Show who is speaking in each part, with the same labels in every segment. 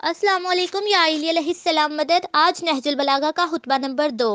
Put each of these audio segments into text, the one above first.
Speaker 1: अस्सलाम वालेकुम या अली अलैहिस्सलाम मदद। आज नहजुल बलागा का हुतबा नंबर 2।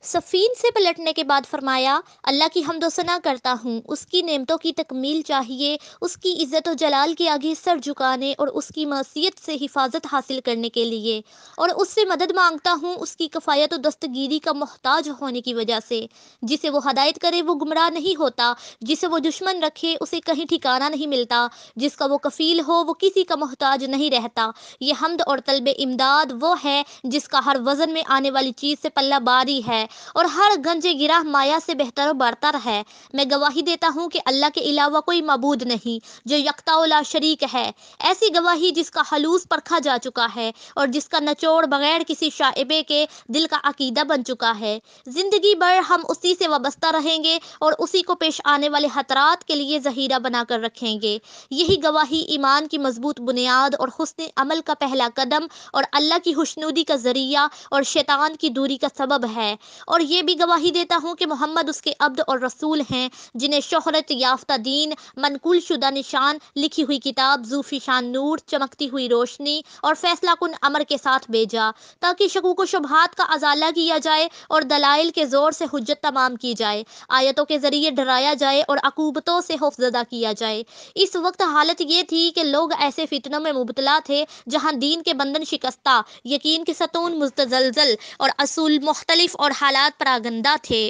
Speaker 1: सफ़ीन से पलटने के बाद फरमाया, अल्लाह की हम्द व सना करता हूँ, उसकी नेमतों की तकमील चाहिए, उसकी इज़्ज़त व जलाल के आगे सर झुकाने और उसकी मसीयत से हिफाजत हासिल करने के लिए, और उससे मदद मांगता हूँ उसकी कफ़ायत व दस्तगीरी का मोहताज होने की वजह से। जिसे वो हदायत करे वो गुमराह नहीं होता, जिसे वो दुश्मन रखे उसे कहीं ठिकाना नहीं मिलता, जिसका वो कफ़ील हो वो किसी का मोहताज नहीं रहता। ये हम्द और तलब इमदाद वो है जिसका हर वज़न में आने वाली चीज़ से पल्ला बारी है और हर गंजे गिराह माया से बेहतर बरतर है। मैं गवाही देता हूँ कि अल्लाह के अलावा कोई मबूद नहीं जो यकता व ला शरीक है। ऐसी गवाही जिसका हलूस परखा जा चुका है और जिसका नचोड़ बगैर किसी शाइबे के दिल का अकीदा बन चुका है। ज़िंदगी भर हम उसी से वाबस्ता रहेंगे और उसी को पेश आने वाले खतरात के लिए ज़हीरा बनाकर रखेंगे। यही गवाही ईमान की मजबूत बुनियाद और हुस्न अमल का पहला कदम और अल्लाह की खुशनुदी का ज़रिया और शैतान की दूरी का सबब है। और ये भी गवाही देता हूँ कि मोहम्मद उसके अब्द और रसूल हैं, जिन्हें शोहरत याफ्ता दीन, मनकूल शुदा निशान, लिखी हुई किताब, ज़ूफ़ी शान नूर, चमकती हुई रोशनी और फैसला कुन अमर के साथ भेजा, ताकि शकूक व शुबहात का अजाला किया जाए और दलाइल के ज़ोर से हुज्जत तमाम की जाए, आयतों के ज़रिए डराया जाए और अकूबतों से खौफजदा किया जाए। इस वक्त हालत ये थी कि लोग ऐसे फितनों में मुब्तला थे जहां दीन के बंधन शिकस्ता, यकीन के सतून मुस्तजलजल और असूल मुख्तलिफ और हालात परागंदा थे।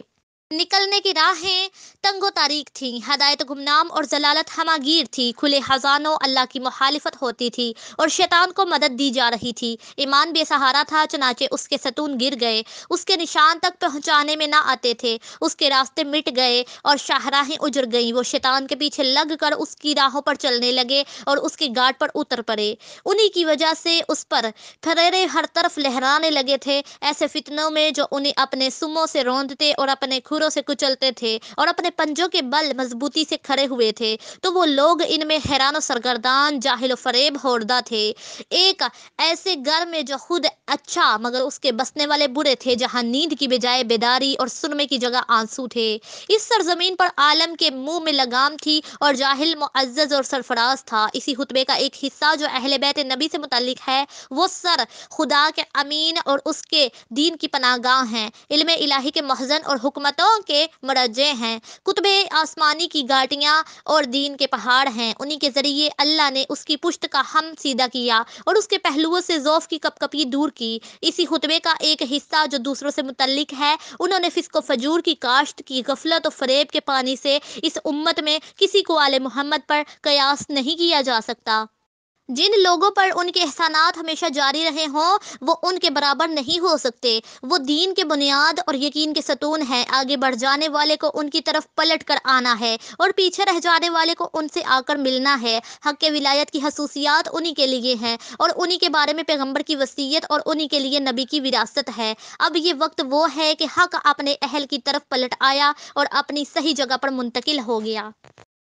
Speaker 1: निकलने की राहें तंगो तारीख थी, हदायत गुमनाम और जलालत हमागीर थी, खुले खजानों अल्लाह की मुखालिफत होती थी और शैतान को मदद दी जा रही थी। ईमान बेसहारा था, चनाचे उसके सतून गिर गए, उसके निशान तक पहुंचाने में ना आते थे, उसके रास्ते मिट गए और शाहराहें उजड़ गईं। वो शैतान के पीछे लग कर उसकी राहों पर चलने लगे और उसके गाट पर उतर पड़े। उन्हीं की वजह से उस पर फरेरे हर तरफ लहराने लगे थे, ऐसे फितनों में जो उन्हें अपने सुमों से रौंदते और अपने खुरों से कुचलते थे और अपने पंजों के बल मजबूती से खड़े हुए थे। तो वो लोग इनमें हैरान और सरगर्दान, जाहिल और फरेब होरदा थे। एक ऐसे घर में जो खुद अच्छा मगर उसके बसने वाले बुरे थे, जहां नींद की बजाय बेदारी और सुरमे की जगह आंसू थे। इस सरजमीन पर आलम के मुंह में लगाम थी और जाहिल मुअज्जज और सरफराज था। इसी खुतबे का एक हिस्सा जो अहले बैत नबी से मुतल्लिक है, वो सर खुदा के अमीन और उसके दीन की पनागाह हैं, इल्म इलाही के महजन और हुकमतों के मरजे हैं, कुतुबे आसमानी की घाटियाँ और दीन के पहाड़ हैं। उन्हीं के जरिए अल्लाह ने उसकी पुश्त का हम सीधा किया और उसके पहलुओं से ज़ौफ़ की कपकपी दूर की। इसी खुतबे का एक हिस्सा जो दूसरों से मुतल्लिक है, उन्होंने फिस्को फजूर की काश्त की, गफलत और फरेब के पानी से इस उम्मत में किसी को आले मोहम्मद पर कयास नहीं किया जा सकता। जिन लोगों पर उनके एहसानात हमेशा जारी रहे हों, वो उनके बराबर नहीं हो सकते। वो दीन के बुनियाद और यकीन के सतून हैं। आगे बढ़ जाने वाले को उनकी तरफ पलट कर आना है और पीछे रह जाने वाले को उनसे आकर मिलना है। हक के विलायत की खसूसियात उन्हीं के लिए हैं और उन्हीं के बारे में पैगंबर की वसीयत और उन्हीं के लिए नबी की विरासत है। अब ये वक्त वो है कि हक अपने अहल की तरफ पलट आया और अपनी सही जगह पर मुंतकिल हो गया।